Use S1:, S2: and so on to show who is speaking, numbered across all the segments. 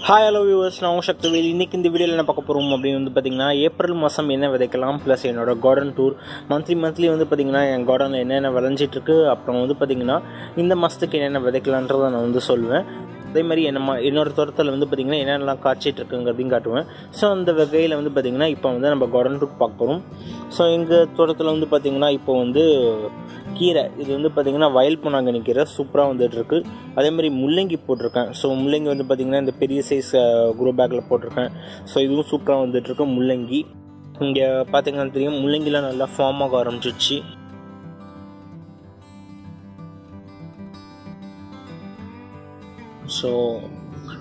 S1: Hi hello viewers, நான் உங்கள் சக்திவேல். இன்றைக்கி இந்த வீடியோவில் என்ன பார்க்க போகிறோம் அப்படின்னு வந்து பார்த்திங்கன்னா, ஏப்ரல் மாதம் என்ன விதைக்கலாம் ப்ளஸ் என்னோடய கார்டன் டூர் மந்த்லி வந்து பார்த்திங்கன்னா என் கார்டனில் என்னென்ன விளைஞ்சிட்ருக்கு, அப்புறம் வந்து பார்த்திங்கன்னா இந்த மாதத்துக்கு என்னென்ன விதைக்கலான்றதை நான் வந்து சொல்லுவேன். அதே மாதிரி என்னோட தோட்டத்தில் வந்து பார்த்திங்கன்னா என்னென்னலாம் காய்ச்சிட்ருக்குங்கிறதையும் காட்டுவேன். ஸோ அந்த வகையில் வந்து பார்த்திங்கன்னா இப்போ வந்து நம்ம கார்டன் டூர் பார்க்க போகிறோம். ஸோ எங்கள் தோட்டத்தில் வந்து பார்த்திங்கன்னா இப்போ வந்து கீரை, இது வந்து பார்த்திங்கன்னா வயல் பொன்னாங்கண்ணி கீரை சூப்பராக வந்துட்டுருக்கு. அதேமாதிரி முள்ளங்கி போட்டிருக்கேன். ஸோ முள்ளங்கி வந்து பார்த்திங்கன்னா இந்த பெரிய சைஸ் குரோ பேக்கில் போட்டிருக்கேன். ஸோ இதுவும் சூப்பராக வந்துட்டுருக்கு. முள்ளங்கி இங்கே பார்த்திங்கன்னா தெரியும், முள்ளங்கிலாம் நல்லா ஃபார்ம் ஆக ஆரம்பிச்சிடுச்சு. ஸோ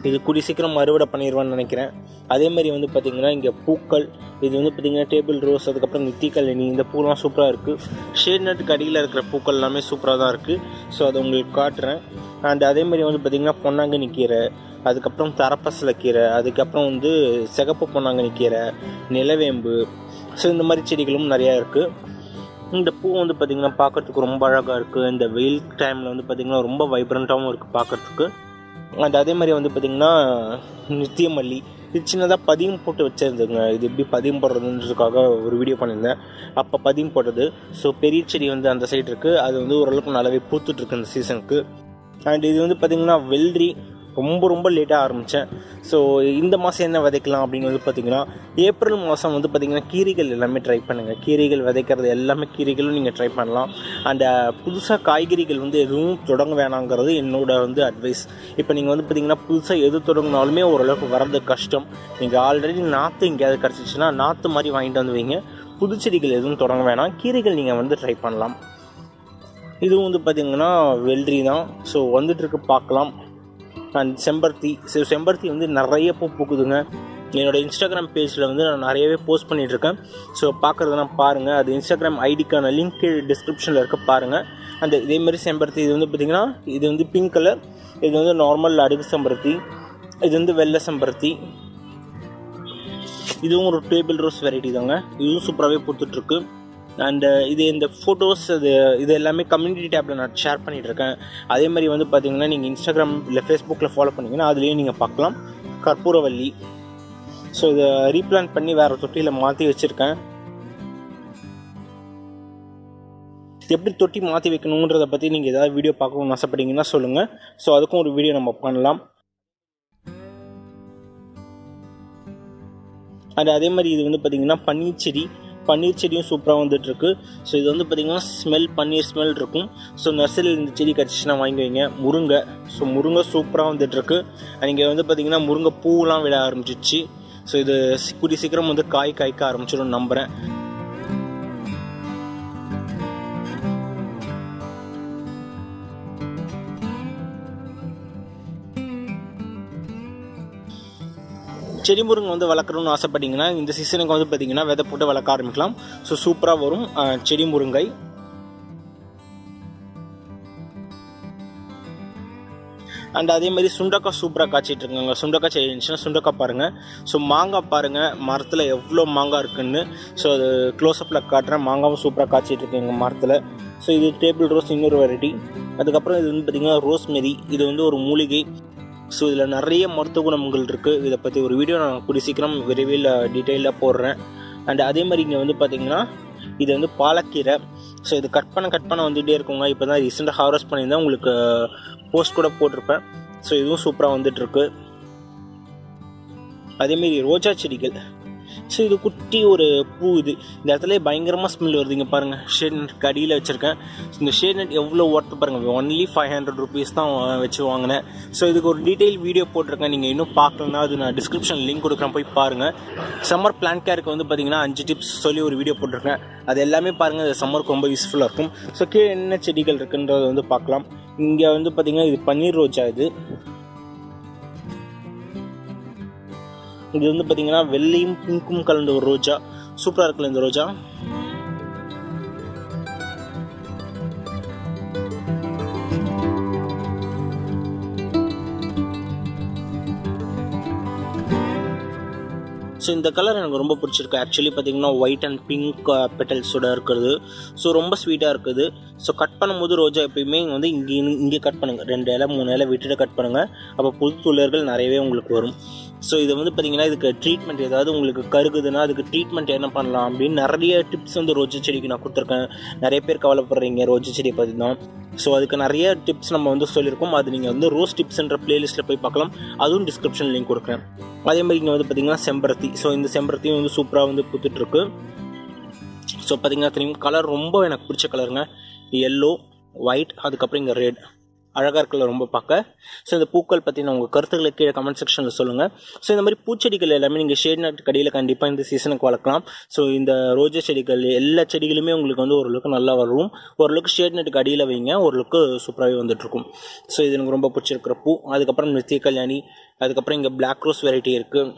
S1: இது கூடி சீக்கிரம் அறுவடை பண்ணிடுவான்னு நினைக்கிறேன். அதேமாதிரி வந்து பார்த்திங்கன்னா இங்கே பூக்கள், இது வந்து பார்த்திங்கன்னா டேபிள் ரோஸ், அதுக்கப்புறம் நித்திக்கல்யாணி, இந்த பூலாம் சூப்பராக இருக்குது. ஷேட் நட்டுக்கு அடியில் இருக்கிற பூக்கள் எல்லாமே சூப்பராக தான் இருக்குது. ஸோ அதை உங்களுக்கு காட்டுறேன். அண்ட் அதேமாதிரி வந்து பார்த்திங்கன்னா பொன்னாங்கண்ணி கீரை, அதுக்கப்புறம் தரப்பசலை கீரை, அதுக்கப்புறம் வந்து சிகப்பு பொன்னாங்கண்ணி கீரை, நிலவேம்பு, ஸோ இந்த மாதிரி செடிகளும் நிறையா இருக்குது. இந்த பூ வந்து பார்த்திங்கன்னா பார்க்குறதுக்கு ரொம்ப அழகாக இருக்குது. இந்த வெயில் டைமில் வந்து பார்த்திங்கன்னா ரொம்ப வைப்ரண்ட்டாகவும் இருக்குது பார்க்குறதுக்கு. அண்ட் அதே மாதிரி வந்து பார்த்திங்கன்னா நித்தியமல்லி, இது சின்னதாக பதியம் போட்டு வச்சுருந்துங்க. இது எப்படி பதியம் போடுறதுன்றதுக்காக ஒரு வீடியோ பண்ணியிருந்தேன், அப்போ பதியம் போட்டது. ஸோ பெரிய செடி வந்து அந்த சைடு இருக்குது, அது வந்து ஓரளவுக்கு நல்லாவே பூத்துட்ருக்கு இந்த சீசனுக்கு. அண்ட் இது வந்து பார்த்திங்கன்னா வெள்ளரி, ரொம்ப லேட்டாக ஆரம்பித்தேன். ஸோ இந்த மாதம் என்ன விதைக்கலாம் அப்படின்னு வந்து பார்த்திங்கன்னா, ஏப்ரல் மாதம் வந்து பார்த்திங்கன்னா கீரைகள் எல்லாமே ட்ரை பண்ணுங்கள். கீரைகள் விதைக்கிறது எல்லாமே கீரைகளும் நீங்கள் ட்ரை பண்ணலாம். அண்ட் புதுசாக காய்கறிகள் வந்து எதுவும் தொடங்க வேணாங்கிறது என்னோட வந்து அட்வைஸ். இப்போ நீங்கள் வந்து பார்த்திங்கன்னா புதுசாக எது தொடங்கினாலுமே ஓரளவுக்கு வர்றது கஷ்டம். நீங்கள் ஆல்ரெடி நாற்று எங்கேயாவது கிடச்சிச்சின்னா நாற்று மாதிரி வாங்கிட்டு வந்து வைங்க. புதுச்செடிகள் எதுவும் தொடங்க வேணாம், கீரைகள் நீங்கள் வந்து ட்ரை பண்ணலாம். இதுவும் வந்து பார்த்திங்கன்னா வெள்ளரி தான். ஸோ வந்துட்டுருக்கு, பார்க்கலாம். அண்ட் செம்பருத்தி வந்து நிறைய பூ பூக்குதுங்க. என்னோடய இன்ஸ்டாகிராம் பேஜில் வந்து நான் நிறையவே போஸ்ட் பண்ணிகிட்ருக்கேன். ஸோ பார்க்குறதுனா பாருங்கள். அது இன்ஸ்டாகிராம் ஐடிக்கான லிங்க் டிஸ்கிரிப்ஷனில் இருக்க பாருங்கள். அந்த இதேமாதிரி செம்பருத்தி, இது வந்து பார்த்திங்கன்னா இது வந்து பிங்க் கலர், இது வந்து நார்மல் அடுக்கு செம்பருத்தி, இது வந்து வெள்ளை செம்பருத்தி. இதுவும் ஒரு டேபிள் ரோஸ் வெரைட்டி தாங்க. இதுவும் சூப்பராகவே பூத்துட்ருக்கு. அண்டு இது இந்த ஃபோட்டோஸ் இது எல்லாமே கம்யூனிட்டி டேப்பில் நான் ஷேர் பண்ணிகிட்ருக்கேன். அதே மாதிரி வந்து பார்த்திங்கன்னா நீங்கள் இன்ஸ்டாகிராம் இல்லை ஃபேஸ்புக்கில் ஃபாலோ பண்ணிங்கன்னா அதுலேயும் நீங்கள் பார்க்கலாம். கற்பூரவல்லி, ஸோ இதை ரீப்ளான் பண்ணி வேறு தொட்டியில் மாற்றி வச்சுருக்கேன். எப்படி தொட்டி மாற்றி வைக்கணுன்றதை பற்றி நீங்கள் ஏதாவது வீடியோ பார்க்கணும்னு ஆசைப்பட்டீங்கன்னா சொல்லுங்கள். ஸோ அதுக்கும் ஒரு வீடியோ நம்ம பண்ணலாம். அண்ட் அதே மாதிரி இது வந்து பார்த்திங்கன்னா பன்னீர் செடியும் சூப்பராக வந்துட்டுருக்கு. ஸோ இது வந்து பார்த்திங்கன்னா பன்னீர் ஸ்மெல் இருக்கும். ஸோ நர்சரியில் இந்த செடி கிடச்சிச்சின்னா வாங்கி வைங்க. முருங்கை சூப்பராக வந்துட்டுருக்கு. இங்கே வந்து பார்த்திங்கன்னா முருங்கை பூவெலாம் விட ஆரம்பிச்சிச்சு. ஸோ இது கூடிய சீக்கிரம் வந்து காய்க்க ஆரம்பிச்சிடும் நம்புகிறேன். செடி முருங்கை வந்து வளர்க்கணும்னு ஆசைப்பட்டீங்கன்னா இந்த சீசனுக்கு வந்து பார்த்திங்கன்னா விதை போட்டு வளர்க்க ஆரம்பிக்கலாம். ஸோ சூப்பராக வரும் செடி முருங்கை. அண்ட் அதே மாதிரி சுண்டக்காய் சூப்பராக காய்ச்சிட்டு இருக்காங்க. சுண்டக்காய் செடி இருந்துச்சுன்னா சுண்டக்காய் பாருங்கள். ஸோ மாங்காய் பாருங்கள், மரத்தில் எவ்வளோ மாங்காய் இருக்குன்னு. ஸோ அது க்ளோஸ்அப்பில் காட்டுறேன். மாங்காவும் சூப்பராக காய்ச்சிட்டு இருக்கு எங்கள் மரத்தில். ஸோ இது டேபிள் ரோஸ், இன்னொரு வெரைட்டி. அதுக்கப்புறம் இது வந்து பார்த்திங்கன்னா ரோஸ்மெரி, இது வந்து ஒரு மூலிகை. ஸோ இதில் நிறைய மருத்துவ குணங்கள் இருக்குது. இதை பற்றி ஒரு வீடியோ நான் கூடிய சீக்கிரம் விரைவில் டீட்டெயிலாக போடுறேன். அண்ட் அதே மாதிரி இங்கே வந்து பார்த்திங்கன்னா இது வந்து பாலக்கீரை. ஸோ இது கட் பண்ண வந்துகிட்டே இருக்குங்க. இப்போ தான் ரீசெண்டாக ஹார்வெஸ்ட் பண்ணியிருந்தேன், உங்களுக்கு போஸ்ட் கூட போட்டிருப்பேன். ஸோ இதுவும் சூப்பராக வந்துட்டுருக்கு. அதேமாரி ரோஜா செடிகள். ஸோ இது குட்டி ஒரு பூ. இந்த இடத்துல பயங்கரமாக ஸ்மெல் வருது. இங்கே பாருங்கள், ஷேட் நெட் அடியில் வச்சுருக்கேன். இந்த ஷேட் நெட் எவ்வளோ ஒர்த்து பாருங்கள். ஒன்லி 500 rupees தான் வச்சு வாங்கினேன். ஸோ இதுக்கு ஒரு டீட்டெயில் வீடியோ போட்டிருக்கேன். நீங்கள் இன்னும் பார்க்கலன்னா அது நான் டிஸ்கிரிப்ஷன் லிங்க் கொடுக்குறேன், போய் பாருங்கள். சம்மர் பிளான்ட் கேருக்கு வந்து பார்த்திங்கன்னா 5 டிப்ஸ் சொல்லி ஒரு வீடியோ போட்டிருக்கேன். அது எல்லாமே பாருங்கள், அது சம்மருக்கு ரொம்ப யூஸ்ஃபுல்லாக இருக்கும். ஸோ கீழே என்ன செடிகள் இருக்குன்றதை வந்து பார்க்கலாம். இங்கே வந்து பார்த்திங்கன்னா இது பன்னீர் ரோஜா. இது வந்து பார்த்திங்கன்னா வெள்ளையும் பிங்க்கும் கலந்த ஒரு ரோஜா. சூப்பராக இருக்குல்ல இந்த ரோஜா. ஸோ இந்த கலர் எனக்கு ரொம்ப பிடிச்சிருக்கு. ஆக்சுவலி பார்த்தீங்கன்னா ஒயிட் அண்ட் பிங்க் பெட்டல்ஸோட இருக்கிறது. ஸோ ரொம்ப ஸ்வீட்டாக இருக்குது. ஸோ கட் பண்ணும்போது ரோஜா எப்பயுமே வந்து இங்கே கட் பண்ணுங்கள், 2 இலை 3 இலை விட்டுட்டு கட் பண்ணுங்கள். அப்போ புது துளிர்கள் நிறையவே உங்களுக்கு வரும். ஸோ இது வந்து பார்த்திங்கன்னா இதுக்கு ட்ரீட்மெண்ட் ஏதாவது உங்களுக்கு கருகுதுன்னா அதுக்கு ட்ரீட்மெண்ட் என்ன பண்ணலாம் அப்படின்னு நிறைய டிப்ஸ் வந்து ரோஜா செடிக்கு நான் கொடுத்துருக்கேன். நிறைய பேர் கவலைப்படுறீங்க ரோஜா செடியை பற்றி தான். ஸோ அதுக்கு நிறைய டிப்ஸ் நம்ம வந்து சொல்லியிருக்கோம். அது நீங்கள் வந்து ரோஸ் டிப்ஸ்ன்ற பிளேலிஸ்ட்டில் போய் பார்க்கலாம். அதுவும் டிஸ்கிரிப்ஷன் லிங்க் கொடுக்குறேன். அதே மாதிரி இங்கே வந்து பார்த்திங்கன்னா செம்பருத்தி. ஸோ இந்த செம்பருத்தியும் வந்து சூப்பராக வந்து பூத்துட்ருக்கு. ஸோ பார்த்திங்கன்னா தெரியும் கலர் ரொம்ப எனக்கு பிடிச்ச கலருங்க. எல்லோ, ஒயிட், அதுக்கப்புறம் இங்கே ரெட் அழகாக இருக்குல்ல ரொம்ப பார்க்க. ஸோ இந்த பூக்கள் பற்றி நான் உங்கள் கருத்துக்களை கீழே கமெண்ட் செக்ஷனில் சொல்லுங்கள். ஸோ இந்த மாதிரி பூச்செடிகள் எல்லாமே நீங்கள் ஷேட் நட் கடையில் கண்டிப்பாக இந்த சீசனுக்கு வளர்க்கலாம். ஸோ இந்த ரோஜா செடிகள் எல்லா செடிகளுமே உங்களுக்கு வந்து ஓரளவுக்கு நல்லா வரும். ஓரளவுக்கு ஷேட் நட்டுக்கு அடியில் வைங்க, ஓரளவுக்கு சூப்பராகவே வந்துட்டுருக்கும். ஸோ இது எனக்கு ரொம்ப பிடிச்சிருக்கிற பூ. அதுக்கப்புறம் நித்திய கல்யாணி, அதுக்கப்புறம் இங்கே பிளாக் ரோஸ் வெரைட்டி இருக்குது.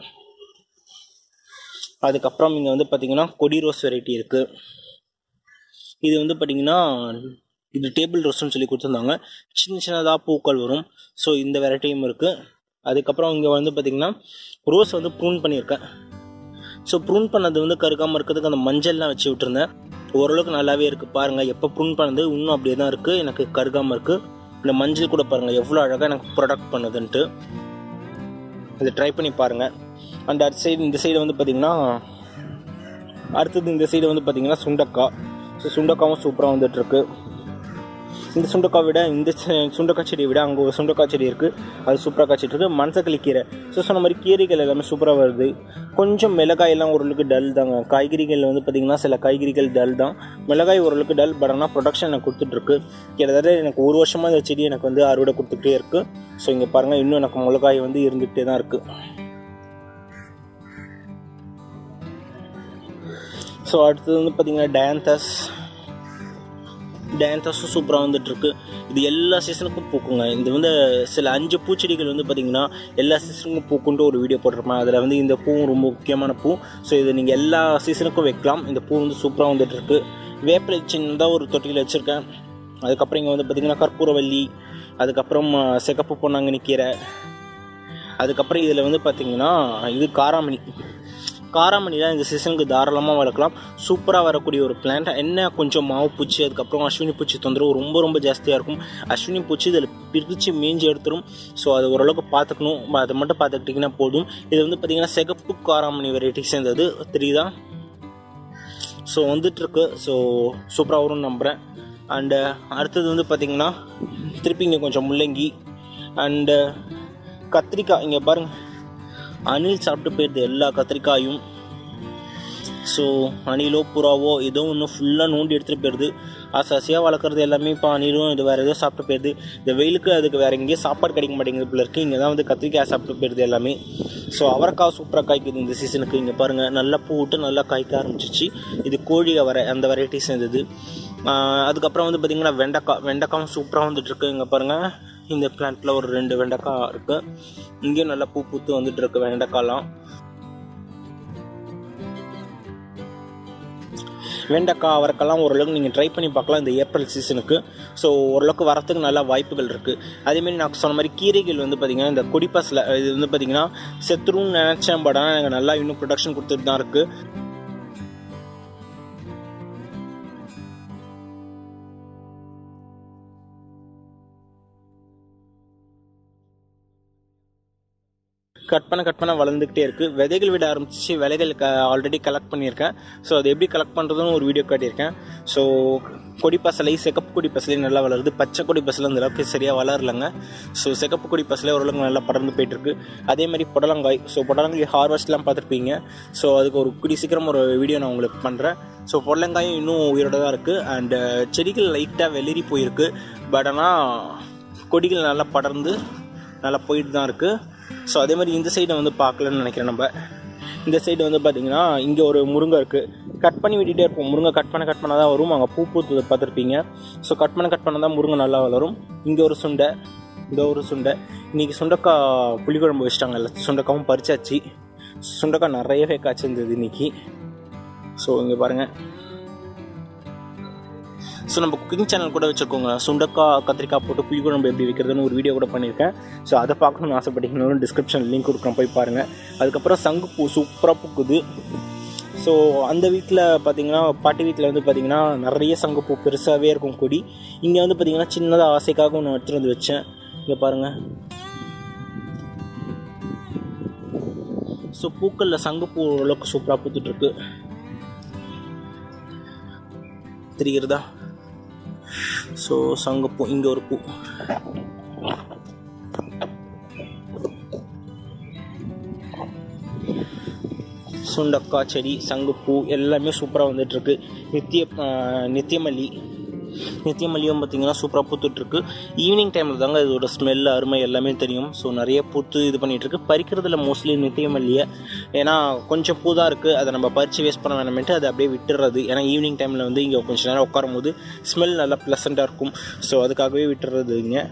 S1: அதுக்கப்புறம் இங்கே வந்து பார்த்திங்கன்னா கொடி ரோஸ் வெரைட்டி இருக்குது. இது வந்து பார்த்திங்கன்னா இது டேபிள் ரோஸ்ன்னு சொல்லி கொடுத்துருந்தாங்க. சின்ன சின்னதாக பூக்கள் வரும். ஸோ இந்த வெரைட்டியும் இருக்குது. அதுக்கப்புறம் இங்கே வந்து பார்த்திங்கன்னா ரோஸ் வந்து ப்ரூன் பண்ணியிருக்கேன். ஸோ ப்ரூன் பண்ணது வந்து கருகாமல் இருக்கிறதுக்கு அந்த மஞ்சள்லாம் வச்சு விட்டுருந்தேன். ஓரளவுக்கு நல்லாவே இருக்குது பாருங்கள். எப்போ ப்ரூன் பண்ணது இன்னும் அப்படியே தான் இருக்குது, எனக்கு கருகாமல் இருக்குது. இந்த மஞ்சள் கூட பாருங்கள் எவ்வளோ அழகாக எனக்கு ப்ரொடக்ட் பண்ணுதுன்ட்டு. இதை ட்ரை பண்ணி பாருங்கள். அண்ட் அடுத்த சைடு இந்த சைடு வந்து பார்த்திங்கன்னா அடுத்தது இந்த சைடு வந்து பார்த்திங்கன்னா சுண்டக்காய். ஸோ சுண்டக்காவும் சூப்பராக வந்துட்டுருக்கு. இந்த சுண்டக்காய் விட இந்த சுண்டக்காய் செடியை விட அங்கே ஒரு சுண்டக்காய் செடி இருக்குது, அது சூப்பராக காய்ச்சிட்டு இருக்குது. மணத்தக்காளி கீரை. ஸோ சொன்ன மாதிரி கீரைகள் எல்லாமே சூப்பராக வருது. கொஞ்சம் மிளகாயெல்லாம் ஓரளவுக்கு டல் தாங்க. காய்கறிகள் வந்து பார்த்திங்கன்னா சில காய்கறிகள் டல் தான். மிளகாய் ஓரளவுக்கு டல், பட் ஆனால் ப்ரொடக்ஷன் எனக்கு கொடுத்துட்ருக்கு. கிட்டத்தட்ட எனக்கு 1 வருஷமாக இந்த செடி எனக்கு வந்து அறுவடை கொடுத்துக்கிட்டே இருக்குது. ஸோ இங்கே பாருங்கள் இன்னும் எனக்கு மிளகாய் வந்து இருந்துகிட்டே தான் இருக்குது. ஸோ அடுத்தது வந்து பார்த்திங்கன்னா டயந்தஸும் சூப்பராக வந்துட்டுருக்கு. இது எல்லா சீசனுக்கும் பூக்குங்க. இது வந்து சில 5 பூச்செடிகள் வந்து பார்த்திங்கன்னா எல்லா சீசனுக்கும் பூக்குன்ட்டு ஒரு வீடியோ போட்டிருப்பேன். அதில் வந்து இந்த பூவும் ரொம்ப முக்கியமான பூ. ஸோ இது நீங்கள் எல்லா சீசனுக்கும் வைக்கலாம். இந்த பூ வந்து சூப்பராக வந்துட்டுருக்கு. வேப்பிலை சின்னதாக ஒரு தொட்டியில் வச்சுருக்கேன். அதுக்கப்புறம் இங்கே வந்து பார்த்திங்கன்னா கற்பூரவல்லி, அதுக்கப்புறம் சிகப்பு பொன்னாங்கண்ணி கீரை, அதுக்கப்புறம் இதில் வந்து பார்த்திங்கன்னா இது காராமணிலாம் இந்த சீசனுக்கு தாராளமாக வளர்க்கலாம். சூப்பராக வரக்கூடிய ஒரு பிளான்ட். என்ன கொஞ்சம் மாவு பூச்சி, அதுக்கப்புறம் அஸ்வினி பூச்சி தொந்தரவு ரொம்ப ரொம்ப ஜாஸ்தியாக இருக்கும். அஸ்வினி பூச்சி இதில் பிரித்து மேய்ஞ்சி எடுத்துரும். ஸோ அது ஓரளவுக்கு பார்த்துக்கணும். அதை மட்டும் பார்த்துக்கிட்டிங்கன்னா போதும். இது வந்து பார்த்திங்கன்னா சிகப்பு காராமணி வெரைட்டி சேர்ந்தது, தெரியுதா? ஸோ வந்துட்டுருக்கு. ஸோ சூப்பராக வரும்னு நம்புகிறேன். அண்டு அடுத்தது வந்து பார்த்திங்கன்னா திருப்பி இங்கே கொஞ்சம் முள்ளங்கி அண்டு கத்திரிக்காய். இங்கே பாருங்கள் அணில் சாப்பிட்டு போயிடுது எல்லா கத்திரிக்காயும். ஸோ அணிலோ புறாவோ ஏதோ ஒன்று ஃபுல்லாக நோண்டி எடுத்துகிட்டு போயிடுது. ஆசாசியாக வளர்க்குறது எல்லாமே இப்போ அணிலும் இது வேறு ஏதோ சாப்பிட்டு போயிடுது. இந்த வெயிலுக்கு அதுக்கு வேறு எங்கேயும் சாப்பாடு கிடைக்க மாட்டேங்குது போல இருக்குது. இங்கே தான் வந்து கத்திரிக்காய் சாப்பிட்டு போயிடுது எல்லாமே. ஸோ அவரைக்காய் சூப்பராக காய்க்குது இந்த சீசனுக்கு. இங்கே பாருங்கள் நல்லா பூ விட்டு நல்லா காய்க்க ஆரம்பிச்சிச்சு. இது கோழி அவரை அந்த வெரைட்டி சேர்ந்தது. அதுக்கப்புறம் வந்து பார்த்திங்கன்னா வெண்டைக்காவும் சூப்பராக வந்துட்டுருக்கு. இங்கே பாருங்கள் இந்த பிளான்ட்டில் ஒரு 2 வெண்டைக்காய் இருக்குது. இங்கேயும் நல்லா பூ பூத்து வந்துட்டுருக்கு வெண்டைக்காய்லாம். வெண்டைக்காய் அவரைக்கெல்லாம் ஓரளவுக்கு நீங்கள் ட்ரை பண்ணி பார்க்கலாம் இந்த ஏப்ரல் சீசனுக்கு. ஸோ ஓரளவுக்கு வரத்துக்கு நல்லா வாய்ப்புகள் இருக்குது. அதேமாரி நான் சொன்ன மாதிரி கீரைகள் வந்து பார்த்திங்கன்னா இந்த கொடிப்பாசில் இது வந்து பார்த்திங்கன்னா செத்துருன்னு நினச்சேன். பட் ஆனால் எனக்கு நல்லா இன்னும் ப்ரொடக்ஷன் கொடுத்துட்டு தான் இருக்குது. கட் பண்ண வளர்ந்துக்கிட்டே இருக்குது. விதைகள் விட ஆரம்பிச்சு விதைகள் ஆல்ரெடி கலெக்ட் பண்ணியிருக்கேன். ஸோ அது எப்படி கலெக்ட் பண்ணுறதுன்னு ஒரு வீடியோ காட்டியிருக்கேன். ஸோ கொடிப்பசலை, சிகப்பு கொடிப்பசலை நல்லா வளருது. பச்சை கொடிப்பசலை அந்த அளவுக்கு சரியாக வளரலைங்க. ஸோ சிகப்பு கொடிப்பசலை ஓரளவுக்கு நல்லா படர்ந்து போயிட்டுருக்கு. அதே மாதிரி புடலங்காய். ஸோ புடலங்காய் ஹார்வெஸ்ட்லாம் பார்த்துருப்பீங்க. ஸோ அதுக்கு ஒரு கூடிய சீக்கிரம் ஒரு வீடியோ நான் உங்களுக்கு பண்ணுறேன். ஸோ புடலங்காயும் இன்னும் உயிரோட தான் இருக்குது. அண்டு செடிகள் லைட்டாக வெளிரி போயிருக்கு. பட் ஆனால் கொடிகள் நல்லா படர்ந்து நல்லா போயிட்டு தான் இருக்குது. ஸோ அதே மாதிரி இந்த சைடை வந்து பார்க்கலன்னு நினைக்கிறேன். நம்ம இந்த சைடு வந்து பார்த்திங்கன்னா இங்கே ஒரு முருங்கை இருக்குது. கட் பண்ணி விட்டுகிட்டே இருப்போம். முருங்கை கட் பண்ண தான் வரும். அங்கே பூ பூத்து பார்த்துருப்பீங்க. ஸோ கட் பண்ண தான் முருங்கை நல்லா வளரும். இங்கே ஒரு சுண்டை, இந்த ஒரு சுண்டை. இன்றைக்கி சுண்டைக்காய் புளிக்குழம்பு வச்சிட்டாங்க. இல்லை சுண்டைக்காவும் பறிச்சாச்சு. சுண்டைக்காய் நிறையவே காய்ச்சிருந்தது இன்றைக்கி. ஸோ இங்கே பாருங்கள். ஸோ நம்ம குக்கிங் சேனல் கூட வச்சுருக்கோங்க. சுண்டக்காய் கத்திரிக்காய் போட்டு புளிக்குழம்பு எப்படி வைக்கிறதுன்னு ஒரு வீடியோ கூட பண்ணியிருக்கேன். ஸோ அதை பார்க்கணும்னு ஆசைப்பட்டீங்கன்னா டிஸ்கிரிப்ஷன் லிங்க் கொடுக்குறோம், போய் பாருங்கள். அதுக்கப்புறம் சங்குப்பூ சூப்பராக பூக்குது. ஸோ அந்த வீட்டில் பார்த்திங்கன்னா பாட்டி வீட்டில் வந்து பார்த்திங்கன்னா நிறைய சங்குப்பூ பெருசாகவே இருக்கும் கொடி. இங்கே வந்து பார்த்திங்கன்னா சின்னதாக ஆசைக்காக ஒன்று எடுத்துகிட்டு வந்து வச்சேன். இங்கே பாருங்கள். ஸோ பூக்களில் சங்குப்பூ ஓரளவுக்கு சூப்பராக பூத்துட்ருக்கு, தெரிகிறதா? ஸோ சங்குப்பூ, இங்கே ஒரு பூ. சுண்டக்காய் செடி, சங்குப்பூ எல்லாமே சூப்பராக வந்துட்டுருக்கு. நித்தியமல்லியும் பார்த்திங்கன்னா சூப்பராக பூத்துட்ருக்கு. ஈவினிங் டைமில் தாங்க இதோட ஸ்மெல் அருமை எல்லாமே தெரியும். ஸோ நிறைய பூத்து இது பண்ணிகிட்ருக்கு. பறிக்கிறதுல மோஸ்ட்லி நித்தியமல்லியை, ஏன்னா கொஞ்சம் பூ தான் இருக்குது, அதை நம்ம பறித்து வேஸ்ட் பண்ண வேணாமேட்டு அதை அப்படியே விட்டுறது. ஏன்னா ஈவினிங் டைமில் வந்து இங்கே கொஞ்சம் நேரம் உட்காரும் போது ஸ்மெல் நல்லா ப்ளசண்ட்டாக இருக்கும். ஸோ அதுக்காகவே விட்டுறது இங்கே.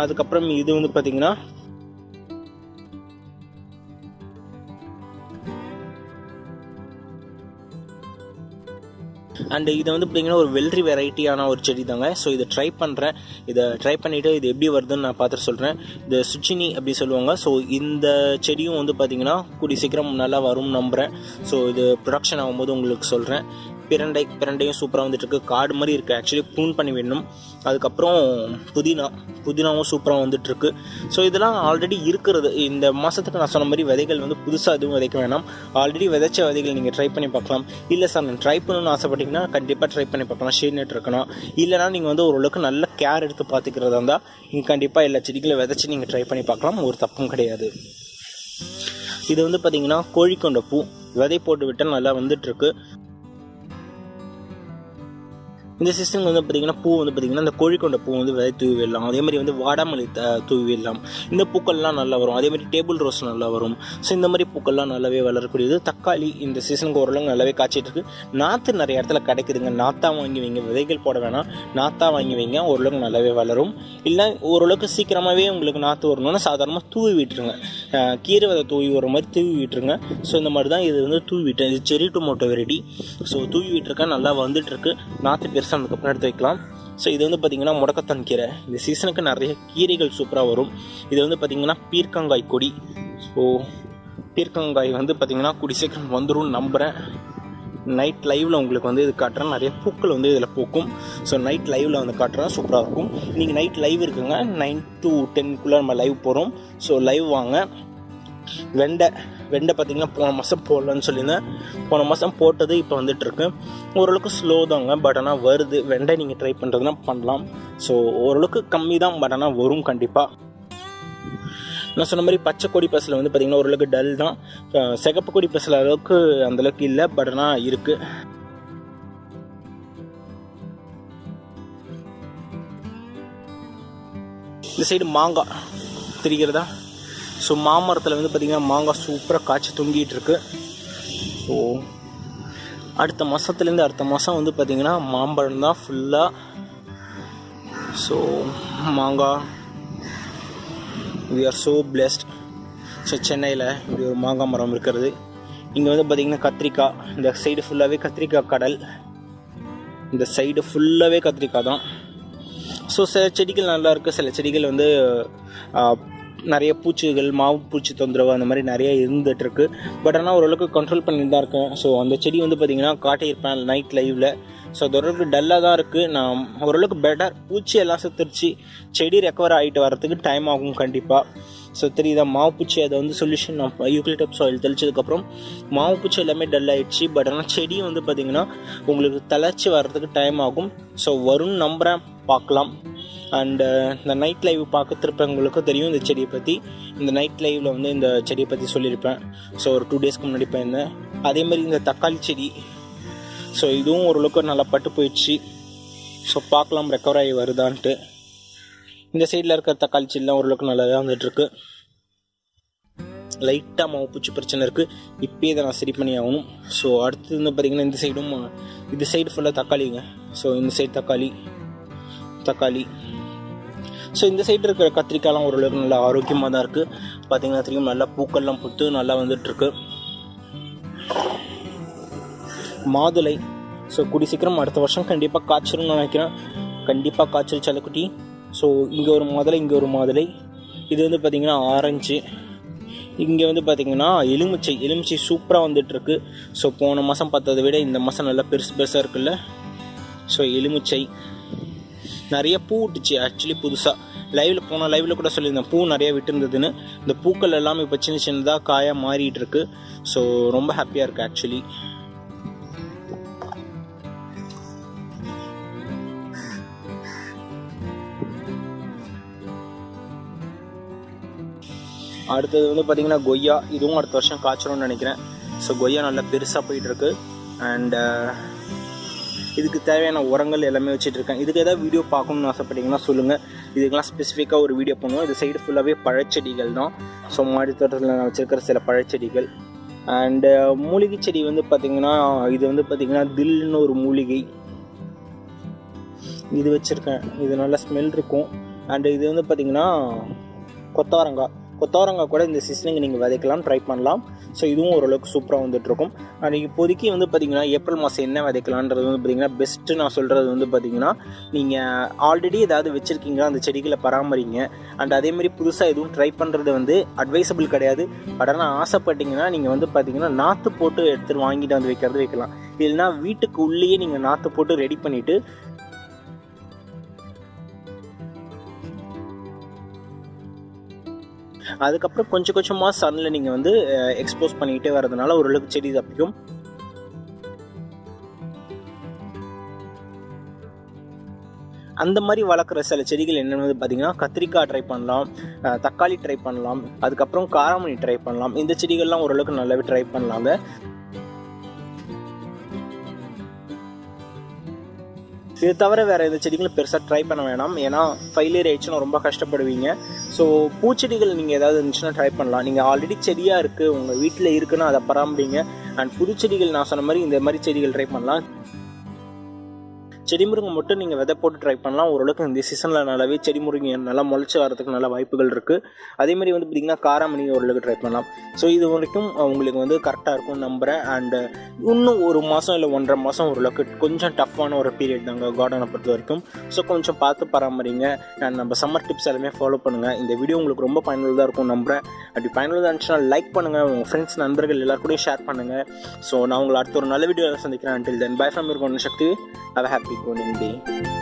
S1: அதுக்கப்புறம் இது வந்து பார்த்திங்கன்னா அண்ட் இதை வந்து பார்த்திங்கன்னா ஒரு வெள்ளரி வெரைட்டியான ஒரு செடி தாங்க. ஸோ இதை ட்ரை பண்ணுறேன். இதை ட்ரை பண்ணிவிட்டு இது எப்படி வருதுன்னு நான் பார்த்துட்டு சொல்கிறேன். இந்த சுச்சினி அப்படி சொல்லுவாங்க. ஸோ இந்த செடியும் வந்து பார்த்திங்கன்னா கூடிய சீக்கிரம் நல்லா வரும்னு நம்புகிறேன். ஸோ இது ப்ரொடக்ஷன் ஆகும்போது உங்களுக்கு சொல்கிறேன். பிரண்டையும் சூப்பராக வந்துட்டுருக்கு. காடு மாதிரி இருக்குது, ஆக்சுவலி ப்ரூன் பண்ணி வேணும். அதுக்கப்புறம் புதினாவும் சூப்பராக வந்துட்டுருக்கு. ஸோ இதெல்லாம் ஆல்ரெடி இருக்கிறது. இந்த மாதத்துக்கு நான் சொன்ன மாதிரி விதைகள் வந்து புதுசாக எதுவும் விதைக்க வேணாம். ஆல்ரெடி விதைச்ச விதைகள் நீங்கள் ட்ரை பண்ணி பார்க்கலாம். இல்லை சார் நான் ட்ரை பண்ணணும்னு ஆசைப்பட்டீங்கன்னா கண்டிப்பாக ட்ரை பண்ணி பார்க்கலாம். ஷேட் நெட் இருக்கணும். இல்லைனா நீங்கள் வந்து ஓரளவுக்கு நல்ல கேர் எடுத்து பார்த்துக்கிறதா இருந்தால் நீங்கள் கண்டிப்பாக எல்லா செடிகளை விதைச்சி நீங்கள் ட்ரை பண்ணி பார்க்கலாம். ஒரு தப்பும் கிடையாது. இது வந்து பார்த்திங்கன்னா கோழிக்கொண்ட பூ, விதை போட்டு விட்டால் நல்லா வந்துட்டுருக்கு. இந்த சீசனுக்கு வந்து பார்த்திங்கன்னா பூ வந்து பார்த்திங்கன்னா இந்த கோழிக்கொண்ட பூ வந்து விதை தூவி விடலாம். அதே மாதிரி வந்து வாடாமல்லி தூவி விடலாம். இந்த பூக்கள்லாம் நல்லா வரும். அதே மாதிரி டேபிள் ரோஸ் நல்லா வரும். ஸோ இந்த மாதிரி பூக்கள்லாம் நல்லாவே வளரக்கூடியது. தக்காளி இந்த சீசனுக்கு ஓரளவுக்கு நல்லாவே காய்ச்சிட்டு இருக்கு. நாற்று நிறைய இடத்துல கிடைக்குதுங்க. நாற்றா வாங்கி வைங்க, விதைகள் போட வேணாம், நாற்றா வாங்கி வைங்க, ஓரளவுக்கு நல்லாவே வளரும். இல்லை ஓரளவுக்கு சீக்கிரமாகவே உங்களுக்கு நாற்று வரணும்னா சாதாரணமாக தூவி விட்டுருங்க. கீரை விதை தூவி வர மாதிரி தூவி விட்டுருங்க. ஸோ இந்த மாதிரி தான் இது வந்து தூவி விட்டேன். இது செரி டொமேட்டோ வெரைட்டி. ஸோ தூவி விட்டுருக்கேன், நல்லா வந்துட்டுருக்கு. நாற்று பெருசாக அதுக்கப்புறம் எடுத்து வைக்கலாம். ஸோ இது வந்து பார்த்திங்கன்னா முடக்கத்தான் கீரை. இந்த சீசனுக்கு நிறைய கீரைகள் சூப்பராக வரும். இது வந்து பார்த்திங்கன்னா பீர்க்கங்காய் கொடி. ஸோ பீர்க்கங்காய் வந்து பார்த்திங்கன்னா கூடி சீக்கிரம் வந்துடும் நம்புகிறேன். நைட் லைவில் உங்களுக்கு வந்து இது காட்டுறேன். நிறைய பூக்கள் வந்து இதில் பூக்கும். ஸோ நைட் லைவில் வந்து காட்டுறேன், சூப்பராக இருக்கும். நீங்கள் நைட் லைவ் இருக்குங்க, 9 to 10 நம்ம லைவ் போகிறோம். ஸோ லைவ் வாங்க. வெண்டை பார்த்திங்கன்னா போன மாதம் போடலன்னு சொல்லியிருந்தேன். போன மாதம் போட்டது இப்போ வந்துட்டுருக்கு. ஓரளவுக்கு ஸ்லோ தாங்க, பட் ஆனால் வருது. வெண்டை நீங்கள் ட்ரை பண்ணுறதுனா பண்ணலாம். ஸோ ஓரளவுக்கு கம்மி தான், பட் ஆனால் வரும் கண்டிப்பாக. நான் சொன்ன மாதிரி பச்சை கொடி பசலை வந்து பார்த்திங்கன்னா ஓரளவுக்கு டல் தான். சிகப்பு கொடி பசலை அளவுக்கு அந்தளவுக்கு இல்லை, பட் ஆனால் இருக்குது. இந்த சைடு மாங்காய் தெரிகிறதா? ஸோ மாமரத்தில் வந்து பார்த்திங்கன்னா மாங்காய் சூப்பராக காய்ச்சி தொங்கிட்டு இருக்கு. ஸோ அடுத்த மாதத்துலேருந்து அடுத்த மாதம் வந்து பார்த்திங்கன்னா மாம்பழம் தான் ஃபுல்லாக. ஸோ மாங்காய், we are so blessed. So சென்னையில் இப்படி ஒரு மாங்காய் மரம் இருக்கிறது. இங்கே வந்து பார்த்திங்கன்னா கத்திரிக்காய், இந்த சைடு ஃபுல்லாகவே கத்திரிக்காய் கடல், இந்த சைடு ஃபுல்லாகவே கத்திரிக்காய் தான். ஸோ சில செடிகள் நல்லா இருக்குது, சில செடிகள் வந்து நிறைய பூச்சிகள், மாவு பூச்சி தொந்தரவு அந்த மாதிரி நிறைய இருந்துகிட்ருக்கு. பட் ஆனால் ஓரளவுக்கு கண்ட்ரோல் பண்ணிட்டு தான் இருக்கேன். ஸோ அந்த செடி வந்து பார்த்திங்கன்னா காட்டியிருப்பேன் நைட் லைவில். ஸோ அது ஓரளவுக்கு டல்லாக தான் இருக்குது. நான் ஓரளவுக்கு பெட்டர், பூச்சி எல்லாம் செத்துருச்சு. செடி ரெக்கவர் ஆகிட்டு வரதுக்கு டைம் ஆகும் கண்டிப்பாக. ஸோ தெரியுதா மாவு பூச்சி, அதை வந்து சொல்யூஷன் நான் யூக்கலிப்டஸ் ஆயில் தெளிச்சதுக்கப்புறம் மாவு பூச்சி எல்லாமே டல் ஆகிடுச்சு. பட் ஆனால் செடியும் வந்து பார்த்திங்கன்னா உங்களுக்கு தளர்ச்சி வர்றதுக்கு டைம் ஆகும். ஸோ வரும்னு நம்புகிறேன், பார்க்கலாம். அண்டு இந்த நைட் லைவ் பார்த்துருப்பவங்களுக்கும் தெரியும் இந்த செடியை பற்றி. இந்த நைட் லைவில் வந்து இந்த செடியை பற்றி சொல்லியிருப்பேன். ஸோ ஒரு 2 daysக்கு முன்னாடி போயிருந்தேன். அதே மாதிரி இந்த தக்காளி செடி, ஸோ இதுவும் ஓரளவுக்கு நல்லா பட்டு போயிடுச்சு. ஸோ பார்க்கலாம் ரெக்கவர் ஆகி வருதான்ட்டு. இந்த சைடில் இருக்கிற தக்காளி செடிலாம் ஓரளவுக்கு நல்லா தான் வந்துட்டுருக்கு. லைட்டாக மாவு பூச்சி பிரச்சனை இருக்குது. இப்போயே இதை நான் சரி பண்ணி ஆகணும். ஸோ அடுத்து வந்து பார்த்திங்கன்னா இந்த சைடும், இந்த சைடு ஃபுல்லாக தக்காளிங்க. ஸோ இந்த சைடு தக்காளி. ஸோ இந்த சைடு இருக்கிற கத்திரிக்காய்லாம் ஓரளவுக்கு நல்லா ஆரோக்கியமாக தான் இருக்குது. பார்த்திங்கன்னா தெரியும், நல்லா பூக்கள்லாம் புத்து நல்லா வந்துட்டுருக்கு. ஸோ கூடி சீக்கிரம் அடுத்த வருஷம் கண்டிப்பாக காய்ச்சிரும்னு நினைக்கிறேன். கண்டிப்பாக காய்ச்சல் செல்லக்குட்டி. ஸோ இங்கே ஒரு மாதுளை, இங்கே ஒரு மாதுளை. இது வந்து பார்த்திங்கன்னா ஆரஞ்சு. இங்கே வந்து பார்த்திங்கன்னா எலுமிச்சை சூப்பராக வந்துட்டுருக்கு. ஸோ போன மாதம் பார்த்ததை விட இந்த மாதம் நல்லா பெருசாக இருக்குல்ல. ஸோ எலுமிச்சை நிறைய பூ விட்டுச்சு. ஆக்சுவலி புதுசாக லைவில் கூட சொல்லியிருந்தேன் பூ நிறைய விட்டுருந்ததுன்னு. இந்த பூக்கள் எல்லாமே இப்போ சின்ன சின்னதாக காயாக மாறிட்டு இருக்கு. ஸோ ரொம்ப ஹாப்பியாக இருக்குது ஆக்சுவலி. அடுத்தது வந்து பார்த்திங்கன்னா கொய்யா. இதுவும் அடுத்த வருஷம் காய்ச்சணும்னு நினைக்கிறேன். ஸோ கொய்யா நல்லா பெருசாக போயிட்டுருக்கு. அண்ட் இதுக்கு தேவையான உரங்கள் எல்லாமே வச்சுட்ருக்கேன். இதுக்கு ஏதாவது வீடியோ பார்க்கணுன்னு ஆசைப்பட்டீங்கன்னா சொல்லுங்கள். இதுக்கெல்லாம் ஸ்பெசிஃபிக்காக ஒரு வீடியோ பண்ணுவோம். இது சைடு ஃபுல்லாகவே பழச்செடிகள் தான். ஸோ மாடி தோட்டத்தில் நான் வச்சுருக்கிற சில பழச்செடிகள். அண்டு மூலிகை செடி வந்து பார்த்திங்கன்னா இது வந்து பார்த்திங்கன்னா தில்னு ஒரு மூலிகை இது வச்சுருக்கேன். இது நல்லா ஸ்மெல் இருக்கும். அண்டு இது வந்து பார்த்திங்கன்னா கொத்தவரங்காய் கூட இந்த சீசனுக்கு நீங்கள் விதைக்கலாம், ட்ரை பண்ணலாம். ஸோ இதுவும் ஓரளவுக்கு சூப்பராக வந்துட்டுருக்கும். அண்ட் இப்போதைக்கு வந்து பார்த்திங்கன்னா ஏப்ரல் மாதம் என்ன விதைக்கலான்றது வந்து பார்த்திங்கன்னா பெஸ்ட்டு நான் சொல்கிறது வந்து பார்த்திங்கன்னா, நீங்கள் ஆல்ரெடி ஏதாவது வச்சுருக்கீங்க அந்த செடிகளை பராமரிங்க. அண்ட் அதேமாதிரி புதுசாக எதுவும் ட்ரை பண்ணுறது வந்து அட்வைசபிள் கிடையாது. பட் ஆனால் ஆசைப்பட்டீங்கன்னா நீங்கள் வந்து பார்த்திங்கன்னா நாற்று போட்டு எடுத்துகிட்டு வாங்கிட்டு வந்து வைக்கலாம். இல்லைனா வீட்டுக்கு உள்ளேயே நீங்கள் நாற்று போட்டு ரெடி பண்ணிவிட்டு அதுக்கப்புறம் கொஞ்சம் கொஞ்சமாக சன்னில் நீங்கள் வந்து எக்ஸ்போஸ் பண்ணிக்கிட்டே வரதுனால ஓரளவுக்கு செடி தப்பிக்கும். அந்த மாதிரி வளர்க்குற சில செடிகள் என்னென்னு பார்த்தீங்கன்னா கத்திரிக்காய் ட்ரை பண்ணலாம், தக்காளி ட்ரை பண்ணலாம், அதுக்கப்புறம் காராமணி ட்ரை பண்ணலாம். இந்த செடிகள்லாம் ஓரளவுக்கு நல்லாவே ட்ரை பண்ணலாங்க. இது தவிர வேறு எந்த செடிகளும் பெருசாக ட்ரை பண்ண வேணாம். ஏன்னா ஃபெயிலியர் ஆயிடுச்சுன்னா ரொம்ப கஷ்டப்படுவீங்க. ஸோ பூச்செடிகள் நீங்கள் ஏதாவது இருந்துச்சுன்னா ட்ரை பண்ணலாம். நீங்கள் ஆல்ரெடி செடியாக இருக்குது உங்கள் வீட்டில் இருக்குன்னா அதை பராமரிங்க. அண்ட் புது செடிகள் நான் சொன்ன மாதிரி இந்த மாதிரி செடிகள் ட்ரை பண்ணலாம். செடி முருங்கை மட்டும் நீங்கள் விதை போட்டு ட்ரை பண்ணலாம். ஓரளவுக்கு இந்த சீசனில் நல்லாவே செடி முருங்கை நல்லா முளைச்சி வரதுக்கு நல்ல வாய்ப்புகள் இருக்குது. அதேமாதிரி வந்து பார்த்திங்கன்னா காராமணி ஓரளவுக்கு ட்ரை பண்ணலாம். ஸோ இது வரைக்கும் உங்களுக்கு வந்து கரெக்டாக இருக்கும்னு நம்புகிறேன். அண்டு இன்னும் ஒரு மாதம் இல்லை 1.5 மாதம் ஓரளவுக்கு கொஞ்சம் டஃப்பான ஒரு பீரியட் தாங்க கார்டனை பொறுத்த வரைக்கும். ஸோ கொஞ்சம் பார்த்து பராமரிங்க. அண்ட் நம்ம சம்மர் டிப்ஸ் எல்லாமே ஃபாலோ பண்ணுங்கள். இந்த வீடியோ உங்களுக்கு ரொம்ப பயனுள்ளதாக இருக்கும் நம்புகிறேன். அப்படி பயனுள்ளதாக இருந்துச்சுன்னா லைக் பண்ணுங்கள், உங்கள் ஃப்ரெண்ட்ஸ் நண்பர்கள் எல்லாருக்கூடையும் ஷேர் பண்ணுங்கள். ஸோ நான் உங்களை அடுத்த ஒரு நல்ல வீடியோவில் சந்திக்கிறேன். Until then, bye from your Shanti. Have a happy coding day.